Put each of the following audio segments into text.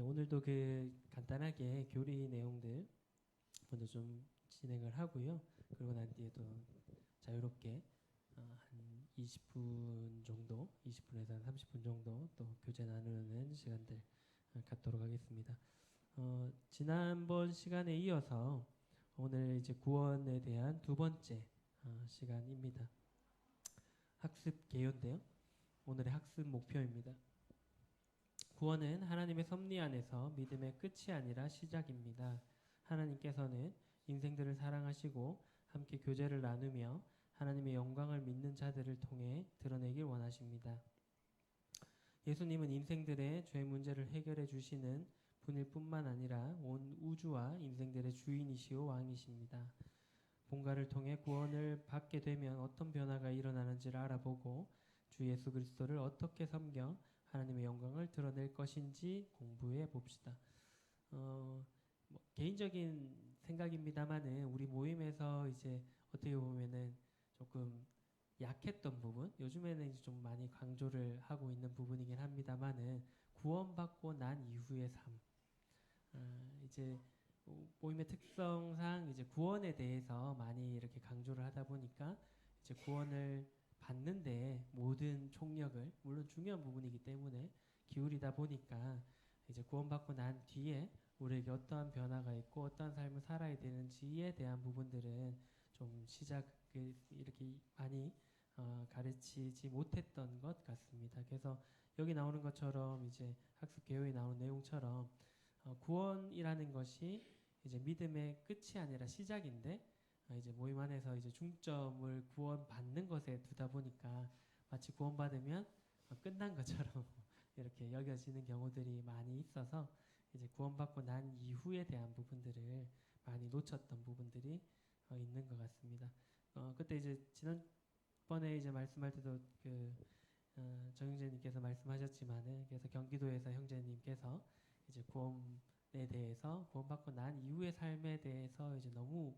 네, 오늘도 간단하게 교리 내용들 먼저 좀 진행을 하고요. 그러고 난 뒤에도 자유롭게 한 20분 정도, 20분에서 한 30분 정도 또 교제 나누는 시간들 갖도록 하겠습니다. 지난번 시간에 이어서 오늘 이제 구원에 대한 두 번째 시간입니다. 학습 개요인데요. 오늘의 학습 목표입니다. 구원은 하나님의 섭리 안에서 믿음의 끝이 아니라 시작입니다. 하나님께서는 인생들을 사랑하시고 함께 교제를 나누며 하나님의 영광을 믿는 자들을 통해 드러내길 원하십니다. 예수님은 인생들의 죄 문제를 해결해 주시는 분일 뿐만 아니라 온 우주와 인생들의 주인이시오 왕이십니다. 본가를 통해 구원을 받게 되면 어떤 변화가 일어나는지를 알아보고 주 예수 그리스도를 어떻게 섬겨 하나님의 영광을 드러낼 것인지 공부해 봅시다. 개인적인 생각입니다만은 우리 모임에서 이제 어떻게 보면은 조금 약했던 부분, 요즘에는 이제 좀 많이 강조를 하고 있는 부분이긴 합니다만은 구원받고 난 이후의 삶. 이제 모임의 특성상 이제 구원에 대해서 많이 이렇게 강조를 하다 보니까 이제 구원을 받는데 모든 총력을 물론 중요한 부분이기 때문에 기울이다 보니까 이제 구원받고 난 뒤에 우리에게 어떠한 변화가 있고 어떠한 삶을 살아야 되는지에 대한 부분들은 좀 시작을 이렇게 많이 가르치지 못했던 것 같습니다. 그래서 여기 나오는 것처럼 이제 학습 개요에 나오는 내용처럼 구원이라는 것이 이제 믿음의 끝이 아니라 시작인데 이제 모임 안에서 이제 중점을 구원받는 것에 두다 보니까 마치 구원받으면 끝난 것처럼 이렇게 여겨지는 경우들이 많이 있어서 이제 구원받고 난 이후에 대한 부분들을 많이 놓쳤던 부분들이 있는 것 같습니다. 그때 이제 지난번에 이제 말씀할 때도 정형제님께서 말씀하셨지만은 그래서 경기도에서 형제님께서 이제 구원에 대해서 구원받고 난 이후의 삶에 대해서 이제 너무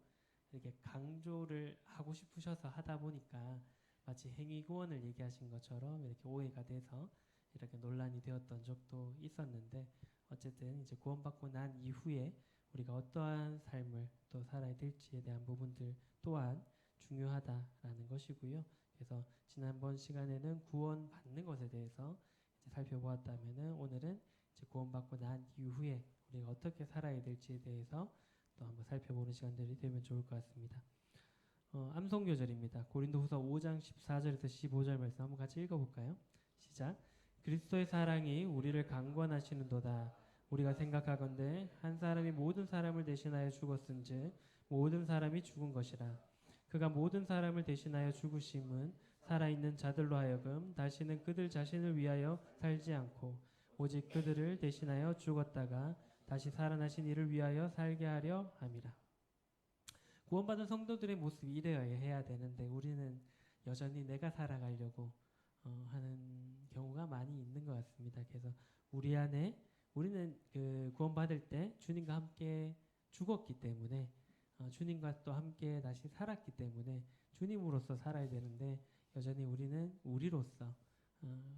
이렇게 강조를 하고 싶으셔서 하다 보니까 마치 행위 구원을 얘기하신 것처럼 이렇게 오해가 돼서 이렇게 논란이 되었던 적도 있었는데 어쨌든 이제 구원받고 난 이후에 우리가 어떠한 삶을 또 살아야 될지에 대한 부분들 또한 중요하다라는 것이고요. 그래서 지난번 시간에는 구원받는 것에 대해서 이제 살펴보았다면은 오늘은 이제 구원받고 난 이후에 우리가 어떻게 살아야 될지에 대해서 또 한번 살펴보는 시간들이 되면 좋을 것 같습니다. 암송교절입니다. 고린도후서 5장 14절에서 15절 말씀 한번 같이 읽어볼까요? 시작. 그리스도의 사랑이 우리를 강권하시는도다. 우리가 생각하건대 한 사람이 모든 사람을 대신하여 죽었은즉 모든 사람이 죽은 것이라. 그가 모든 사람을 대신하여 죽으심은 살아있는 자들로 하여금 다시는 그들 자신을 위하여 살지 않고 오직 그들을 대신하여 죽었다가 다시 살아나신 이를 위하여 살게 하려 함이라. 구원받은 성도들의 모습이 이래야 해야 되는데 우리는 여전히 내가 살아가려고 하는 경우가 많이 있는 것 같습니다. 그래서 우리 안에 우리는 구원받을 때 주님과 함께 죽었기 때문에 주님과 또 함께 다시 살았기 때문에 주님으로서 살아야 되는데 여전히 우리는 우리로서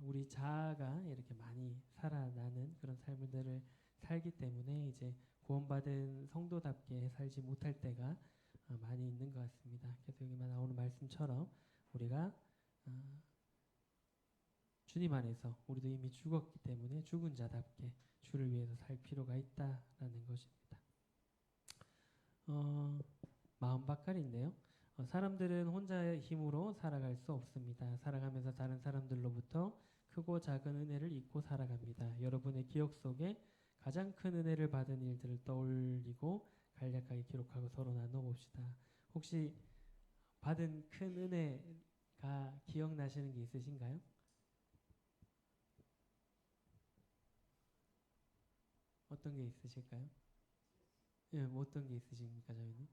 우리 자아가 이렇게 많이 살아나는 그런 삶들을 살기 때문에 이제 구원받은 성도답게 살지 못할 때가 많이 있는 것 같습니다. 그래서 여기만 나오는 말씀처럼 우리가 주님 안에서 우리도 이미 죽었기 때문에 죽은 자답게 주를 위해서 살 필요가 있다라는 것입니다. 마음박갈인데요. 사람들은 혼자의 힘으로 살아갈 수 없습니다. 살아가면서 다른 사람들로부터 크고 작은 은혜를 잊고 살아갑니다. 여러분의 기억 속에 가장 큰 은혜를 받은 일들을 떠올리고 간략하게 기록하고 서로 나눠봅시다. 혹시 받은 큰 은혜가 기억나시는 게 있으신가요? 어떤 게 있으실까요? 예, 뭐 어떤 게 있으십니까, 저희는?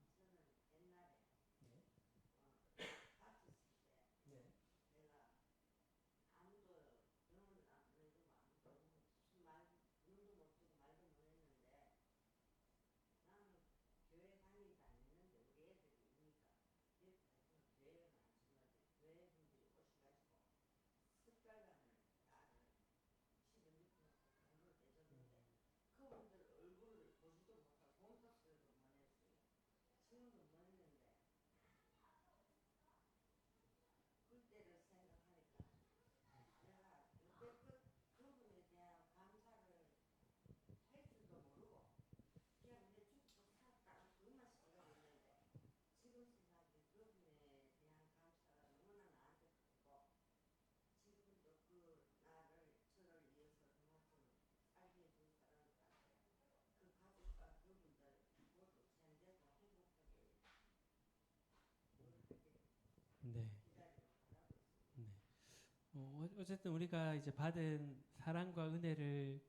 어쨌든 우리가 이제 받은 사랑과 은혜를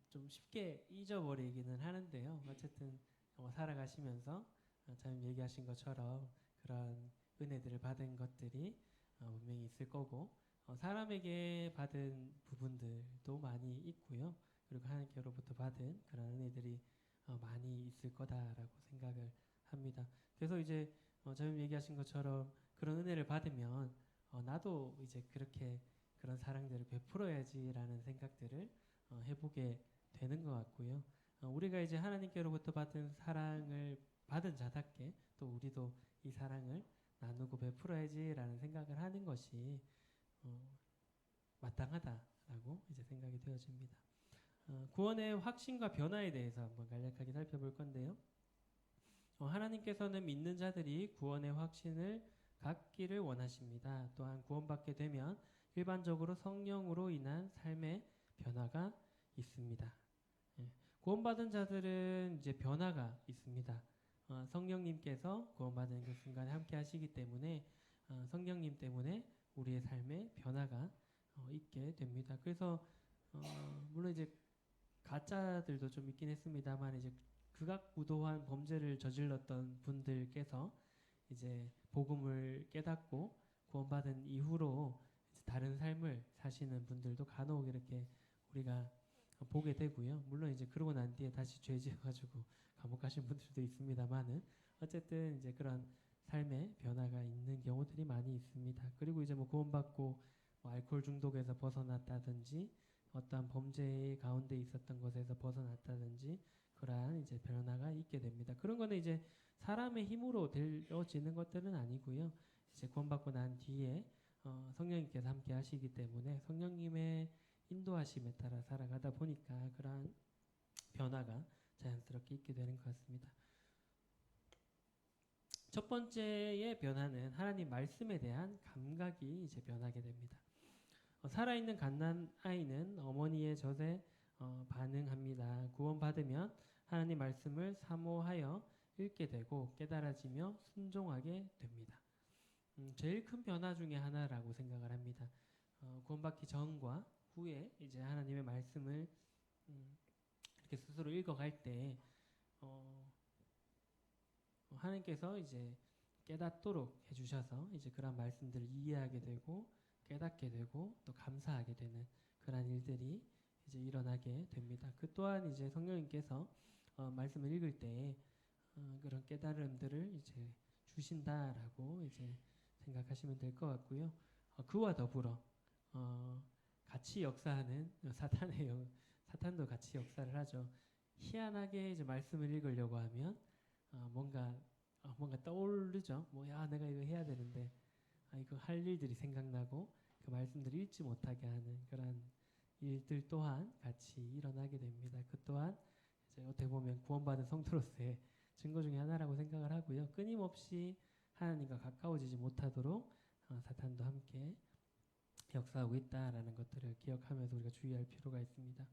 좀 쉽게 잊어버리기는 하는데요. 어쨌든 살아가시면서 참 얘기하신 것처럼 그런 은혜들을 받은 것들이 분명히 있을 거고 사람에게 받은 부분들도 많이 있고요. 그리고 하나님께로부터 받은 그런 은혜들이 많이 있을 거다라고 생각을 합니다. 그래서 이제 저님 얘기하신 것처럼 그런 은혜를 받으면 나도 이제 그렇게 그런 사랑들을 베풀어야지라는 생각들을 해보게 되는 것 같고요. 우리가 이제 하나님께로부터 받은 사랑을 받은 자답게 또 우리도 이 사랑을 나누고 베풀어야지라는 생각을 하는 것이 마땅하다라고 이제 생각이 되어집니다. 구원의 확신과 변화에 대해서 한번 간략하게 살펴볼 건데요. 하나님께서는 믿는 자들이 구원의 확신을 갖기를 원하십니다. 또한 구원받게 되면 일반적으로 성령으로 인한 삶의 변화가 있습니다. 구원받은 자들은 이제 변화가 있습니다. 성령님께서 구원받은 그 순간에 함께 하시기 때문에 성령님 때문에 우리의 삶에 변화가 있게 됩니다. 그래서 물론 이제 가짜들도 좀 있긴 했습니다만 이제 극악무도한 범죄를 저질렀던 분들께서 이제 복음을 깨닫고 구원받은 이후로 다른 삶을 사시는 분들도 간혹 이렇게 우리가 보게 되고요. 물론 이제 그러고 난 뒤에 다시 죄 지어가지고 감옥 가신 분들도 있습니다만은 어쨌든 이제 그런 삶의 변화가 있는 경우들이 많이 있습니다. 그리고 이제 뭐 구원받고 뭐 알코올 중독에서 벗어났다든지 어떠한 범죄 가운데 있었던 것에서 벗어났다든지 그러한 이제 변화가 있게 됩니다. 그런 거는 이제 사람의 힘으로 되어지는 것들은 아니고요. 이제 구원받고 난 뒤에 성령님께서 함께 하시기 때문에 성령님의 인도하심에 따라 살아가다 보니까 그러한 변화가 자연스럽게 있게 되는 것 같습니다. 첫 번째의 변화는 하나님 말씀에 대한 감각이 이제 변하게 됩니다. 살아있는 갓난 아이는 어머니의 젖에 반응합니다. 구원받으면 하나님 말씀을 사모하여 읽게 되고 깨달아지며 순종하게 됩니다. 제일 큰 변화 중에 하나라고 생각을 합니다. 구원받기 전과 후에 이제 하나님의 말씀을 이렇게 스스로 읽어갈 때 하나님께서 이제 깨닫도록 해주셔서 이제 그런 말씀들을 이해하게 되고 깨닫게 되고 또 감사하게 되는 그런 일들이 이제 일어나게 됩니다. 그 또한 이제 성령님께서 말씀을 읽을 때 그런 깨달음들을 이제 주신다라고 이제 생각하시면 될 것 같고요. 그와 더불어 같이 역사하는 사탄도 같이 역사를 하죠. 희한하게 이제 말씀을 읽으려고 하면 뭔가 떠오르죠. 뭐야 내가 이거 해야 되는데 이거 할 일들이 생각나고 그 말씀들을 읽지 못하게 하는 그런 일들 또한 같이 일어나게 됩니다. 그 또한 이제 어떻게 보면 구원받은 성도로서의 증거 중에 하나라고 생각을 하고요. 끊임없이 하나님과 가까워지지 못하도록 사탄도 함께 역사하고 있다라는 것들을 기억하면서 우리가 주의할 필요가 있습니다.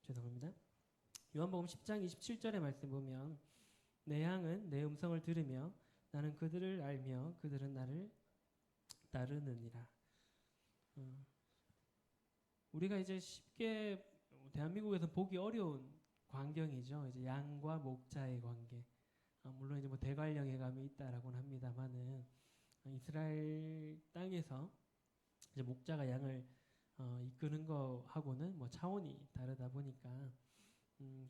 죄송합니다. 요한복음 10장 27절의 말씀 보면 내 양은 내 음성을 들으며 나는 그들을 알며 그들은 나를 따르느니라. 우리가 이제 쉽게 대한민국에서 보기 어려운 광경이죠. 이제 양과 목자의 관계. 물론 이제 뭐 대관령의 감이 있다라고는 합니다만은 이스라엘 땅에서 이제 목자가 양을 이끄는 거하고는 뭐 차원이 다르다 보니까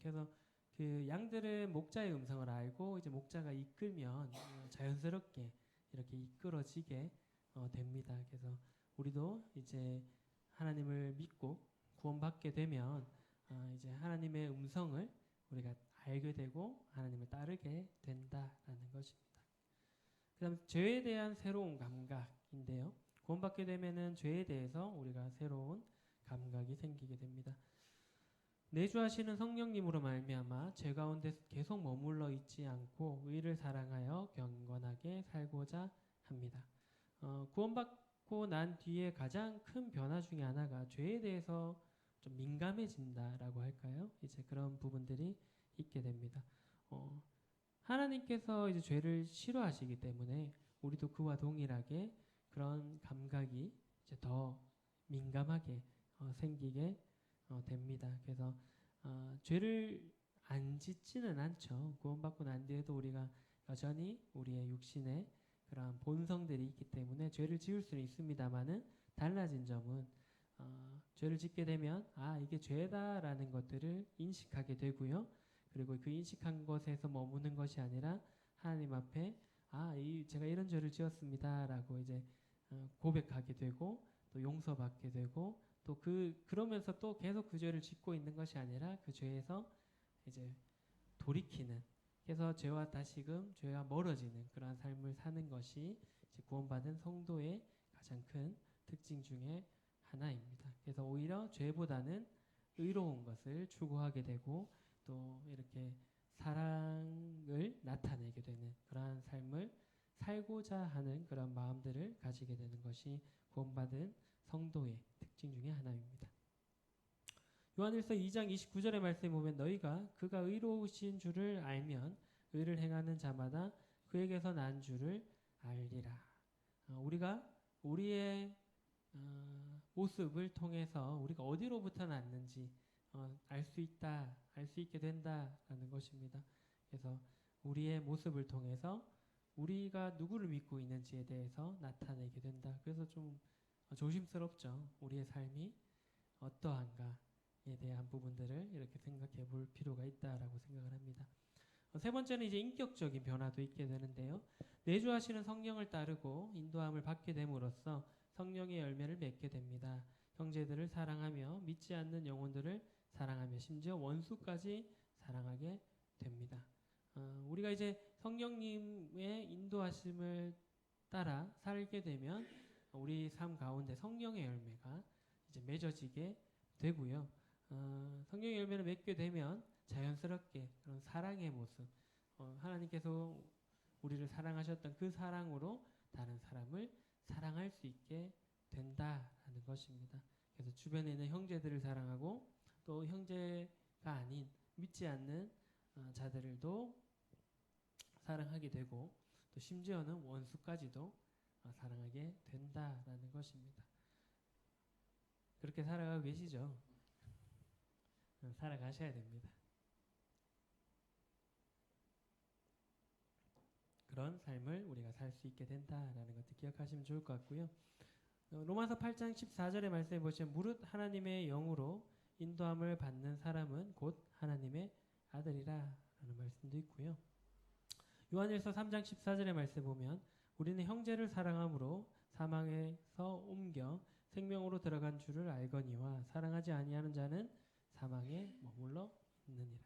그래서 그 양들은 목자의 음성을 알고 이제 목자가 이끌면 자연스럽게 이렇게 이끌어지게 됩니다. 그래서 우리도 이제 하나님을 믿고 구원받게 되면 이제 하나님의 음성을 우리가 알게 되고 하나님을 따르게 된다라는 것입니다. 그다음 죄에 대한 새로운 감각인데요. 구원받게 되면은 죄에 대해서 우리가 새로운 감각이 생기게 됩니다. 내주하시는 성령님으로 말미암아 죄 가운데 계속 머물러 있지 않고 의를 사랑하여 경건하게 살고자 합니다. 구원받고 난 뒤에 가장 큰 변화 중에 하나가 죄에 대해서 좀 민감해진다라고 할까요? 이제 그런 부분들이 있게 됩니다. 하나님께서 이제 죄를 싫어하시기 때문에 우리도 그와 동일하게 그런 감각이 이제 더 민감하게 생기게 됩니다. 그래서 죄를 안 짓지는 않죠. 구원받고 난 뒤에도 우리가 여전히 우리의 육신에 그러한 본성들이 있기 때문에 죄를 지을 수는 있습니다만은 달라진 점은 죄를 짓게 되면 이게 죄다라는 것들을 인식하게 되고요. 그리고 그 인식한 것에서 머무는 것이 아니라 하나님 앞에 제가 이런 죄를 지었습니다라고 이제 고백하게 되고 또 용서받게 되고 또 그러면서 또 계속 그 죄를 짓고 있는 것이 아니라 그 죄에서 이제 돌이키는, 그래서 죄와 다시금 죄와 멀어지는 그러한 삶을 사는 것이 이제 구원받은 성도의 가장 큰 특징 중에 하나입니다. 그래서 오히려 죄보다는 의로운 것을 추구하게 되고 또 이렇게 사랑을 나타내게 되는 그러한 삶을 살고자 하는 그런 마음들을 가지게 되는 것이 구원받은 성도의 특징 중에 하나입니다. 요한일서 2장 29절의 말씀에 보면 너희가 그가 의로우신 줄을 알면 의를 행하는 자마다 그에게서 난 줄을 알리라. 우리가 우리의 모습을 통해서 우리가 어디로부터 났는지 알 수 있다, 알 수 있게 된다라는 것입니다. 그래서 우리의 모습을 통해서 우리가 누구를 믿고 있는지에 대해서 나타내게 된다. 그래서 좀 조심스럽죠. 우리의 삶이 어떠한가에 대한 부분들을 이렇게 생각해 볼 필요가 있다라고 생각을 합니다. 세 번째는 이제 인격적인 변화도 있게 되는데요. 내주하시는 성령을 따르고 인도함을 받게 됨으로써 성령의 열매를 맺게 됩니다. 형제들을 사랑하며 믿지 않는 영혼들을 사랑하며 심지어 원수까지 사랑하게 됩니다. 우리가 이제 성령님의 인도하심을 따라 살게 되면 우리 삶 가운데 성령의 열매가 이제 맺어지게 되고요. 성령의 열매를 맺게 되면 자연스럽게 그런 사랑의 모습, 하나님께서 우리를 사랑하셨던 그 사랑으로 다른 사람을 사랑할 수 있게 된다라는 것입니다. 그래서 주변에 있는 형제들을 사랑하고 또 형제가 아닌 믿지 않는 자들도 사랑하게 되고 또 심지어는 원수까지도 사랑하게 된다라는 것입니다. 그렇게 살아가고 계시죠? 살아가셔야 됩니다. 그런 삶을 우리가 살 수 있게 된다라는 것도 기억하시면 좋을 것 같고요. 로마서 8장 14절의 말씀에 보시면 무릇 하나님의 영으로 인도함을 받는 사람은 곧 하나님의 아들이라 라는 말씀도 있고요. 요한일서 3장 14절의 말씀에 보면 우리는 형제를 사랑함으로 사망에서 옮겨 생명으로 들어간 줄을 알거니와 사랑하지 아니하는 자는 사망에 머물러 있느니라.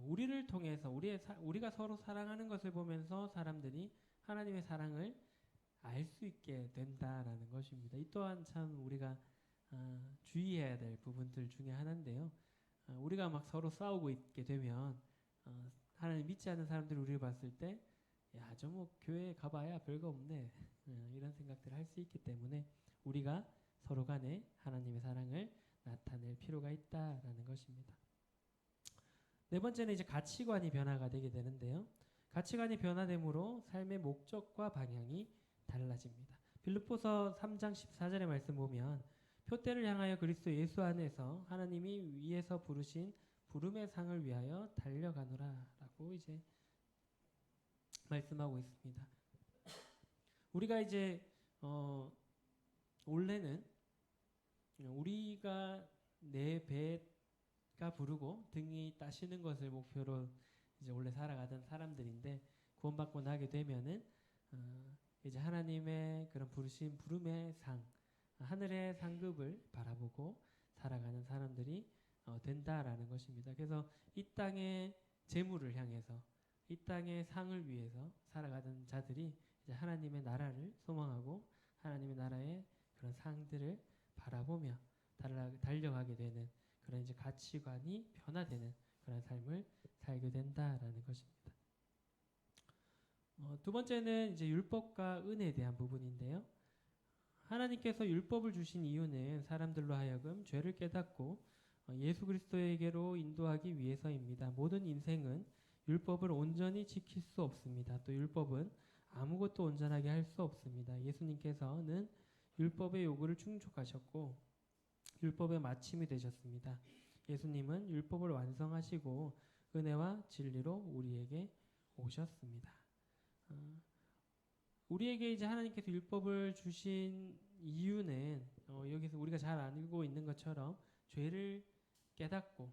우리를 통해서 우리가 서로 사랑하는 것을 보면서 사람들이 하나님의 사랑을 알 수 있게 된다라는 것입니다. 이 또한 참 우리가 주의해야 될 부분들 중에 하나인데요. 우리가 막 서로 싸우고 있게 되면 하나님 믿지 않는 사람들이 우리를 봤을 때 저 뭐 교회에 가봐야 별거 없네 이런 생각들을 할 수 있기 때문에 우리가 서로 간에 하나님의 사랑을 나타낼 필요가 있다라는 것입니다. 네 번째는 이제 가치관이 변화가 되게 되는데요. 가치관이 변화됨으로 삶의 목적과 방향이 달라집니다. 빌립보서 3장 14절의 말씀 보면 표대를 향하여 그리스도 예수 안에서 하나님이 위에서 부르신 부름의 상을 위하여 달려가노라 라고 이제 말씀하고 있습니다. 우리가 이제 원래는 우리가 내 배가 부르고 등이 따시는 것을 목표로 이제 원래 살아가던 사람들인데 구원받고 나게 되면은 이제 하나님의 그런 부르심 부름의 상, 하늘의 상급을 바라보고 살아가는 사람들이 된다라는 것입니다. 그래서 이 땅의 재물을 향해서 이 땅의 상을 위해서 살아가던 자들이 이제 하나님의 나라를 소망하고 하나님의 나라의 그런 상들을 바라보며 달려가게 되는 그런 이제 가치관이 변화되는 그런 삶을 살게 된다라는 것입니다. 두 번째는 이제 율법과 은혜에 대한 부분인데요. 하나님께서 율법을 주신 이유는 사람들로 하여금 죄를 깨닫고 예수 그리스도에게로 인도하기 위해서입니다. 모든 인생은 율법을 온전히 지킬 수 없습니다. 또 율법은 아무것도 온전하게 할 수 없습니다. 예수님께서는 율법의 요구를 충족하셨고 율법의 마침이 되셨습니다. 예수님은 율법을 완성하시고 은혜와 진리로 우리에게 오셨습니다. 우리에게 이제 하나님께서 율법을 주신 이유는 여기서 우리가 잘 알고 있는 것처럼 죄를 깨닫고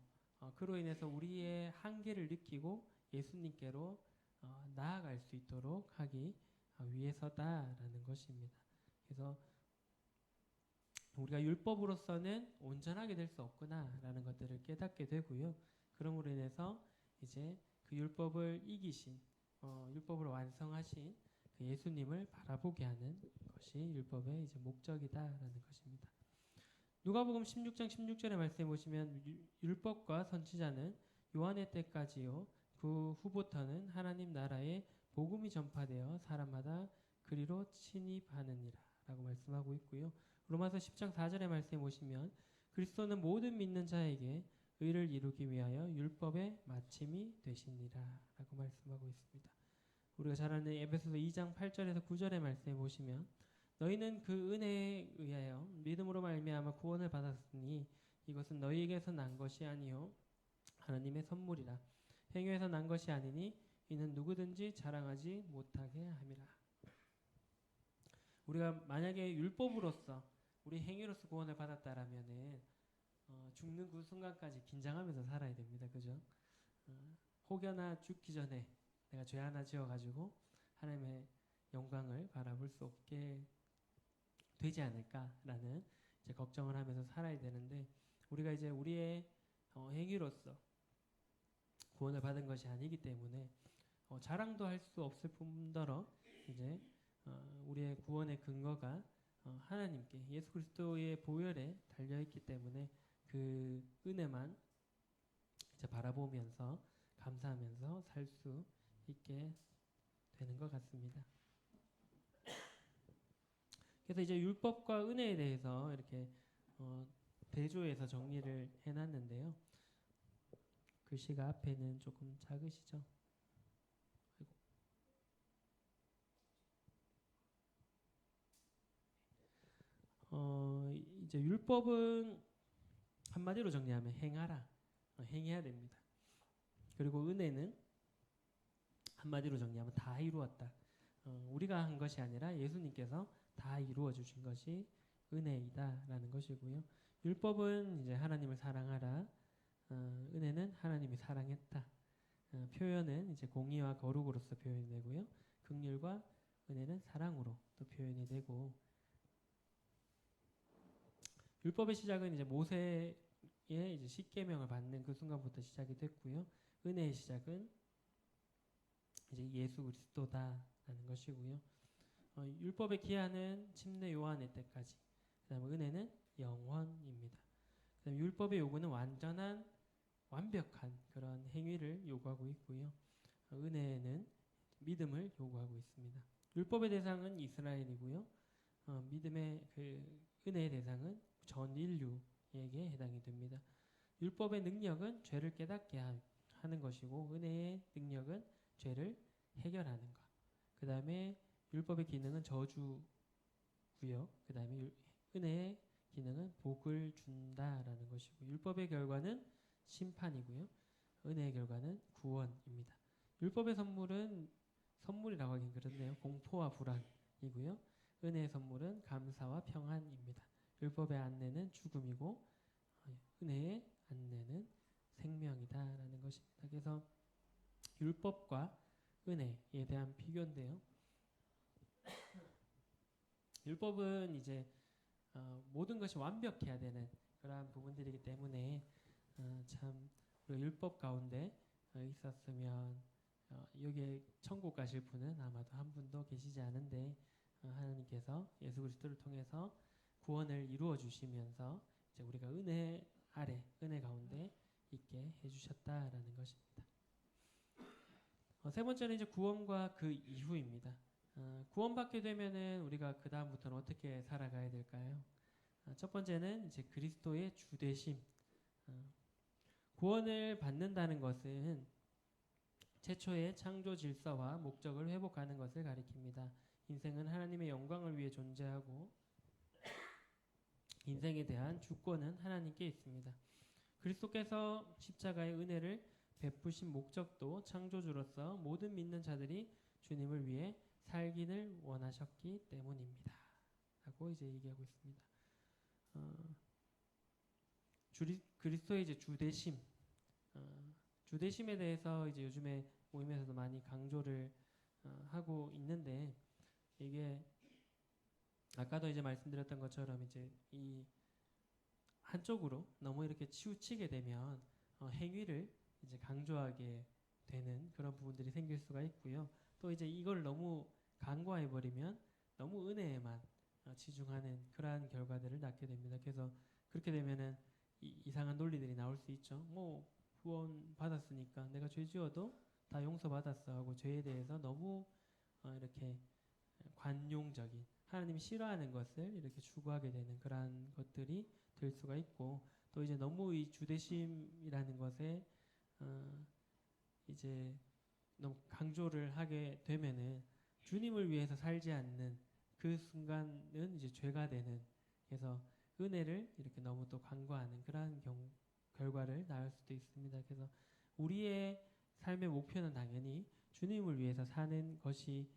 그로 인해서 우리의 한계를 느끼고 예수님께로 나아갈 수 있도록 하기 위해서다라는 것입니다. 그래서 우리가 율법으로서는 온전하게 될 수 없구나라는 것들을 깨닫게 되고요. 그러므로 인해서 이제 그 율법을 이기신 율법을 완성하신 그 예수님을 바라보게 하는 것이 율법의 이제 목적이다라는 것입니다. 누가복음 16장 16절의 말씀에 보시면 율법과 선지자는 요한의 때까지요 그 후부터는 하나님 나라의 복음이 전파되어 사람마다 그리로 침입하느니라 라고 말씀하고 있고요. 로마서 10장 4절의 말씀에 보시면 그리스도는 모든 믿는 자에게 의를 이루기 위하여 율법의 마침이 되시니라 라고 말씀하고 있습니다. 우리가 잘 아는 에베소서 2장 8절에서 9절의 말씀에 보시면 너희는 그 은혜에 의하여 믿음으로 말미암아 구원을 받았으니 이것은 너희에게서 난 것이 아니요 하나님의 선물이라 행위에서 난 것이 아니니 이는 누구든지 자랑하지 못하게 함이라. 우리가 만약에 율법으로서 우리 행위로서 구원을 받았다라면은 죽는 그 순간까지 긴장하면서 살아야 됩니다. 그죠? 혹여나 죽기 전에 내가 죄 하나 지어가지고 하나님의 영광을 바라볼 수 없게 되지 않을까라는 이제 걱정을 하면서 살아야 되는데 우리가 이제 우리의 행위로서 구원을 받은 것이 아니기 때문에 자랑도 할 수 없을 뿐더러 이제 우리의 구원의 근거가 하나님께 예수 그리스도의 보혈에 달려 있기 때문에 그 은혜만 이제 바라보면서 감사하면서 살 수 있게 되는 것 같습니다. 그래서 이제 율법과 은혜에 대해서 이렇게 대조해서 정리를 해놨는데요. 글씨가 앞에는 조금 작으시죠? 이제 율법은 한마디로 정리하면 행하라, 행해야 됩니다. 그리고 은혜는 한마디로 정리하면 다 이루었다. 우리가 한 것이 아니라 예수님께서 다 이루어 주신 것이 은혜이다라는 것이고요. 율법은 이제 하나님을 사랑하라, 은혜는 하나님이 사랑했다. 표현은 이제 공의와 거룩으로서 표현이 되고요. 긍휼과 은혜는 사랑으로 또 표현이 되고 율법의 시작은 이제 모세의 이제 십계명을 받는 그 순간부터 시작이 됐고요. 은혜의 시작은 이제 예수 그리스도다라는 것이고요. 율법의 기한은 침례 요한의 때까지. 그다음에 은혜는 영원입니다. 그다음에 율법의 요구는 완벽한 그런 행위를 요구하고 있고요. 은혜는 믿음을 요구하고 있습니다. 율법의 대상은 이스라엘이고요. 믿음의 그 은혜의 대상은 전 인류에게 해당이 됩니다. 율법의 능력은 죄를 깨닫게 하는 것이고 은혜의 능력은 죄를 해결하는 것. 그 다음에 율법의 기능은 저주고요. 그 다음에 은혜의 기능은 복을 준다라는 것이고 율법의 결과는 심판이고요. 은혜의 결과는 구원입니다. 율법의 선물이라고 하긴 그렇네요. 공포와 불안이고요. 은혜의 선물은 감사와 평안입니다. 율법의 안내는 죽음이고 은혜의 안내는 생명이다라는 것입니다. 그래서 율법과 은혜에 대한 비교인데요. 율법은 이제 모든 것이 완벽해야 되는 그러한 부분들이기 때문에 참 율법 가운데 있었으면 여기에 천국 가실 분은 아마도 한 분도 계시지 않은데 하나님께서 예수 그리스도를 통해서 구원을 이루어 주시면서 이제 우리가 은혜 아래 은혜 가운데 있게 해주셨다라는 것입니다. 세 번째는 이제 구원과 그 이후입니다. 구원받게 되면은 우리가 그 다음부터는 어떻게 살아가야 될까요? 첫 번째는 이제 그리스도의 주되심. 구원을 받는다는 것은 최초의 창조 질서와 목적을 회복하는 것을 가리킵니다. 인생은 하나님의 영광을 위해 존재하고 인생에 대한 주권은 하나님께 있습니다. 그리스도께서 십자가의 은혜를 베푸신 목적도 창조주로서 모든 믿는 자들이 주님을 위해 살기를 원하셨기 때문입니다. 라고 이제 얘기하고 있습니다. 그리스도의 이제 주대심, 주대심에 대해서 이제 요즘에 모임에서도 많이 강조를 하고 있는데, 이게 아까도 이제 말씀드렸던 것처럼 이제 이 한쪽으로 너무 이렇게 치우치게 되면 행위를 이제 강조하게 되는 그런 부분들이 생길 수가 있고요. 또 이제 이걸 너무 간과해 버리면 너무 은혜에만 치중하는 그러한 결과들을 낳게 됩니다. 그래서 그렇게 되면은 이상한 논리들이 나올 수 있죠. 뭐 구원 받았으니까 내가 죄 지어도 다 용서받았어 하고 죄에 대해서 너무 이렇게 관용적인, 하나님이 싫어하는 것을 이렇게 추구하게 되는 그러한 것들이 될 수가 있고, 또 이제 너무 이 주대심이라는 것에 이제 너무 강조를 하게 되면은 주님을 위해서 살지 않는 그 순간은 이제 죄가 되는, 그래서 은혜를 이렇게 너무 또 간과하는 그러한 결과를 낳을 수도 있습니다. 그래서 우리의 삶의 목표는 당연히 주님을 위해서 사는 것이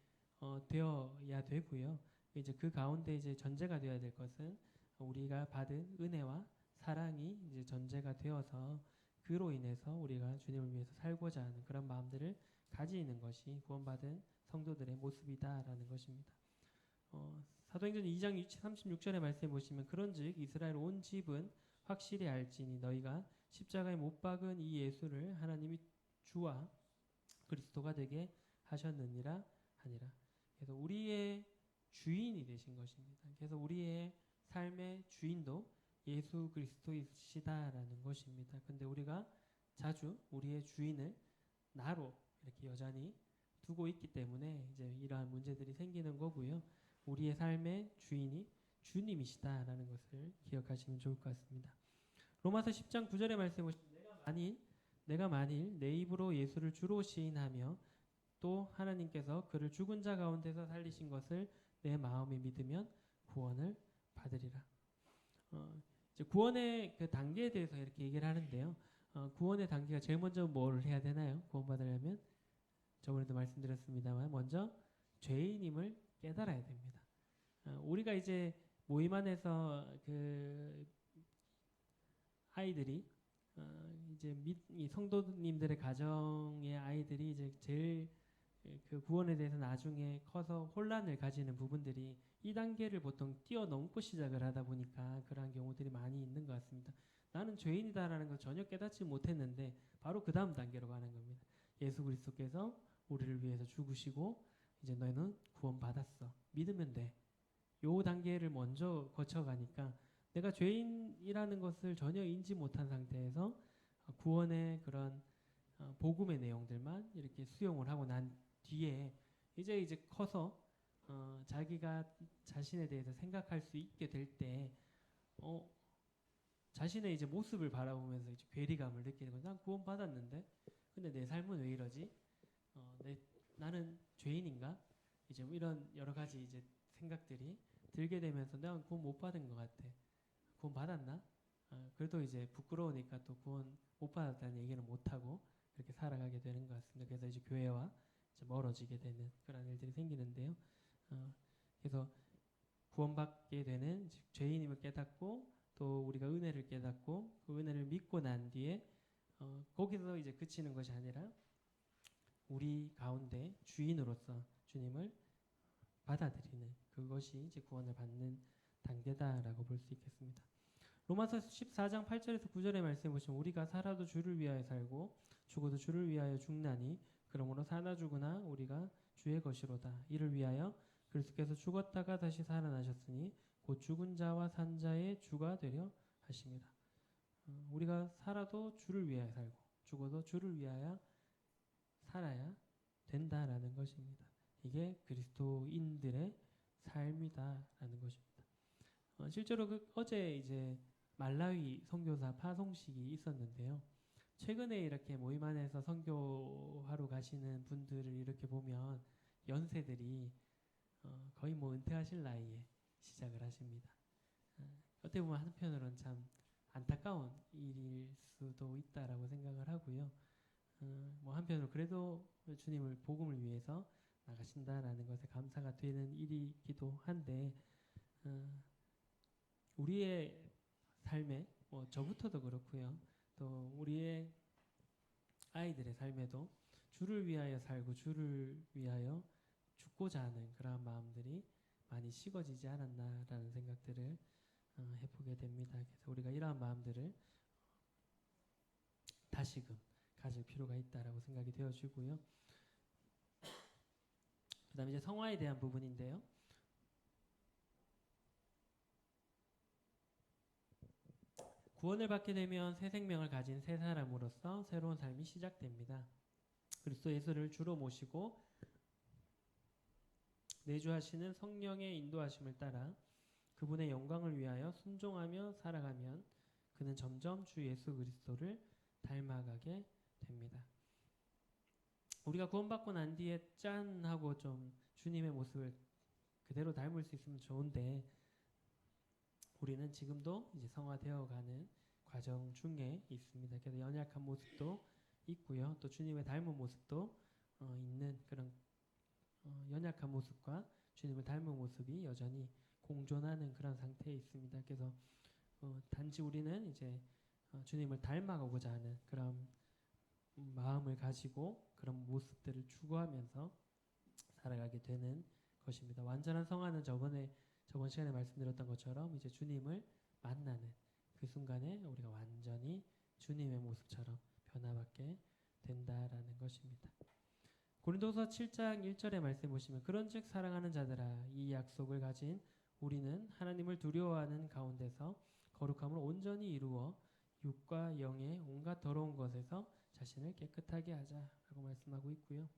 되어야 되고요. 이제 그 가운데 이제 전제가 되어야 될 것은 우리가 받은 은혜와 사랑이 이제 전제가 되어서 그로 인해서 우리가 주님을 위해서 살고자 하는 그런 마음들을 가지는 것이 구원받은 성도들의 모습이다라는 것입니다. 사도행전 2장 36절의 말씀에 보시면, 그런즉 이스라엘 온 집은 확실히 알지니 너희가 십자가에 못 박은 이 예수를 하나님이 주와 그리스도가 되게 하셨느니라 하니라. 그래서 우리의 주인이 되신 것입니다. 그래서 우리의 삶의 주인도 예수 그리스도이시다라는 것입니다. 근데 우리가 자주 우리의 주인을 나로 이렇게 여전히 두고 있기 때문에 이제 이러한 문제들이 생기는 거고요. 우리의 삶의 주인이 주님이시다라는 것을 기억하시면 좋을 것 같습니다. 로마서 10장 9절의 말씀에 보시면, 내가 만일 내 입으로 예수를 주로 시인하며 또 하나님께서 그를 죽은 자 가운데서 살리신 것을 내 마음에 믿으면 구원을 받으리라. 이제 구원의 그 단계에 대해서 이렇게 얘기를 하는데요. 구원의 단계가 제일 먼저 뭘 해야 되나요? 구원받으려면 저번에도 말씀드렸습니다만 먼저 죄인임을 깨달아야 됩니다. 우리가 이제 모임 안에서 그 아이들이 이제 이 성도님들의 가정의 아이들이 이제 제일 그 구원에 대해서 나중에 커서 혼란을 가지는 부분들이 이 단계를 보통 뛰어넘고 시작을 하다 보니까 그러한 경우들이 많이 있는 것 같습니다. 나는 죄인이다라는 걸 전혀 깨닫지 못했는데 바로 그 다음 단계로 가는 겁니다. 예수 그리스도께서 우리를 위해서 죽으시고 이제 너희는 구원받았어, 믿으면 돼. 요 단계를 먼저 거쳐가니까 내가 죄인이라는 것을 전혀 인지 못한 상태에서 구원의 그런 복음의 내용들만 이렇게 수용을 하고 난 뒤에 이제 커서 자기가 자신에 대해서 생각할 수 있게 될 때 자신의 이제 모습을 바라보면서 이제 괴리감을 느끼는 거죠. 난 구원 받았는데 근데 내 삶은 왜 이러지? 나는 죄인인가? 이제 뭐 이런 여러 가지 이제 생각들이 들게 되면서 내가 구원 못 받은 것 같아. 구원 받았나? 그래도 이제 부끄러우니까 또 구원 못 받았다는 얘기는 못 하고 이렇게 살아가게 되는 것 같습니다. 그래서 이제 교회와 이제 멀어지게 되는 그런 일들이 생기는데요. 그래서 구원받게 되는 죄인임을 깨닫고 또 우리가 은혜를 깨닫고 그 은혜를 믿고 난 뒤에 거기서 이제 그치는 것이 아니라 우리 가운데 주인으로서 주님을 받아들이는 그것이 이제 구원을 받는 단계다라고 볼 수 있겠습니다. 로마서 14장 8절에서 9절의 말씀에 보시면, 우리가 살아도 주를 위하여 살고 죽어도 주를 위하여 죽나니 그러므로 사나 죽으나 우리가 주의 것이로다. 이를 위하여 그리스도께서 죽었다가 다시 살아나셨으니 곧 죽은 자와 산 자의 주가 되려 하심이라. 우리가 살아도 주를 위하여 살고 죽어도 주를 위하여 살아야 된다라는 것입니다. 이게 그리스도인들의 삶이다라는 것입니다. 실제로 어제 이제 말라위 선교사 파송식이 있었는데요. 최근에 이렇게 모임 안에서 선교하러 가시는 분들을 이렇게 보면 연세들이 거의 뭐 은퇴하실 나이에 시작을 하십니다. 어떻게 보면 한편으로는 참 안타까운 일일 수도 있다라고 생각을 하고요. 뭐 한편으로 그래도 주님을 복음을 위해서 나가신다라는 것에 감사가 되는 일이기도 한데 우리의 삶에 뭐 저부터도 그렇고요. 또 우리의 아이들의 삶에도 주를 위하여 살고 주를 위하여 죽고자 하는 그러한 마음들이 많이 식어지지 않았나라는 생각들을 해보게 됩니다. 그래서 우리가 이러한 마음들을 다시금 가질 필요가 있다라고 생각이 되어지고요. 그 다음에 이제 성화에 대한 부분인데요. 구원을 받게 되면 새 생명을 가진 새 사람으로서 새로운 삶이 시작됩니다. 그리스도 예수를 주로 모시고 내주하시는 성령의 인도하심을 따라 그분의 영광을 위하여 순종하며 살아가면 그는 점점 주 예수 그리스도를 닮아가게 됩니다. 우리가 구원받고 난 뒤에 짠 하고 좀 주님의 모습을 그대로 닮을 수 있으면 좋은데 우리는 지금도 이제 성화되어가는 과정 중에 있습니다. 그래서 연약한 모습도 있고요. 또 주님의 닮은 모습도 있는 그런 연약한 모습과 주님을 닮은 모습이 여전히 공존하는 그런 상태에 있습니다. 그래서 단지 우리는 이제 주님을 닮아가고자 하는 그런 마음을 가지고 그런 모습들을 추구하면서 살아가게 되는 것입니다. 완전한 성화는 저번 시간에 말씀드렸던 것처럼 이제 주님을 만나는 그 순간에 우리가 완전히 주님의 모습처럼 변화받게 된다라는 것입니다. 고린도서 7장 1절의 말씀 보시면 그런즉 사랑하는 자들아 이 약속을 가진 우리는 하나님을 두려워하는 가운데서 거룩함을 온전히 이루어 육과 영의 온갖 더러운 것에서 자신을 깨끗하게 하자라고 말씀하고 있고요.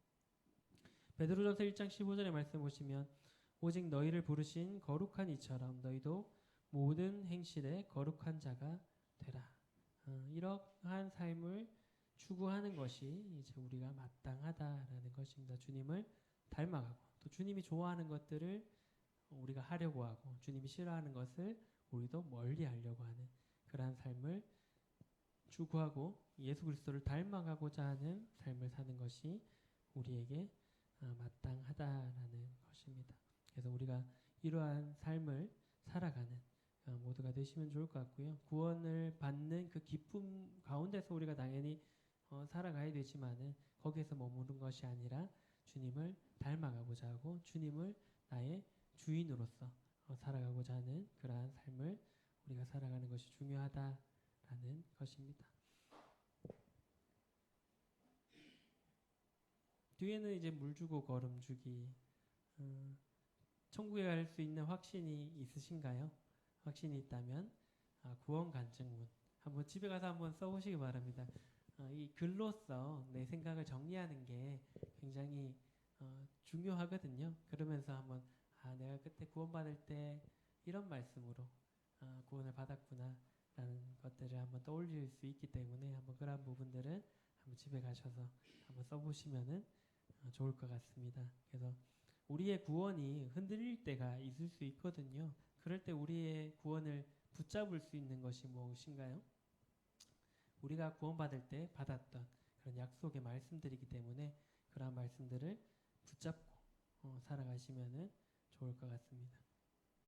베드로전서 1장 15절의 말씀 보시면 오직 너희를 부르신 거룩한 이처럼 너희도 모든 행실에 거룩한 자가 되라. 이러한 삶을 추구하는 것이 이제 우리가 마땅하다라는 것입니다. 주님을 닮아가고 또 주님이 좋아하는 것들을 우리가 하려고 하고 주님이 싫어하는 것을 우리도 멀리 하려고 하는 그러한 삶을 추구하고 예수 그리스도를 닮아가고자 하는 삶을 사는 것이 우리에게 마땅하다라는 것입니다. 그래서 우리가 이러한 삶을 살아가는 모두가 되시면 좋을 것 같고요. 구원을 받는 그 기쁨 가운데서 우리가 당연히 살아가야 되지만은 거기에서 머무는 것이 아니라 주님을 닮아가고자 하고 주님을 나의 주인으로서 살아가고자 하는 그러한 삶을 우리가 살아가는 것이 중요하다라는 것입니다. 뒤에는 이제 물 주고 걸음 주기. 천국에 갈 수 있는 확신이 있으신가요? 확신이 있다면 구원 간증문 한번 집에 가서 한번 써보시기 바랍니다. 이 글로써 내 생각을 정리하는 게 굉장히 중요하거든요. 그러면서 한번 내가 그때 구원받을 때 이런 말씀으로 구원을 받았구나 라는 것들을 한번 떠올릴 수 있기 때문에 한번 그런 부분들은 한번 집에 가셔서 한번 써보시면은 좋을 것 같습니다. 그래서 우리의 구원이 흔들릴 때가 있을 수 있거든요. 그럴 때 우리의 구원을 붙잡을 수 있는 것이 무엇인가요? 우리가 구원받을 때 받았던 그런 약속의 말씀들이기 때문에 그러한 말씀들을 붙잡고 살아가시면 좋을 것 같습니다.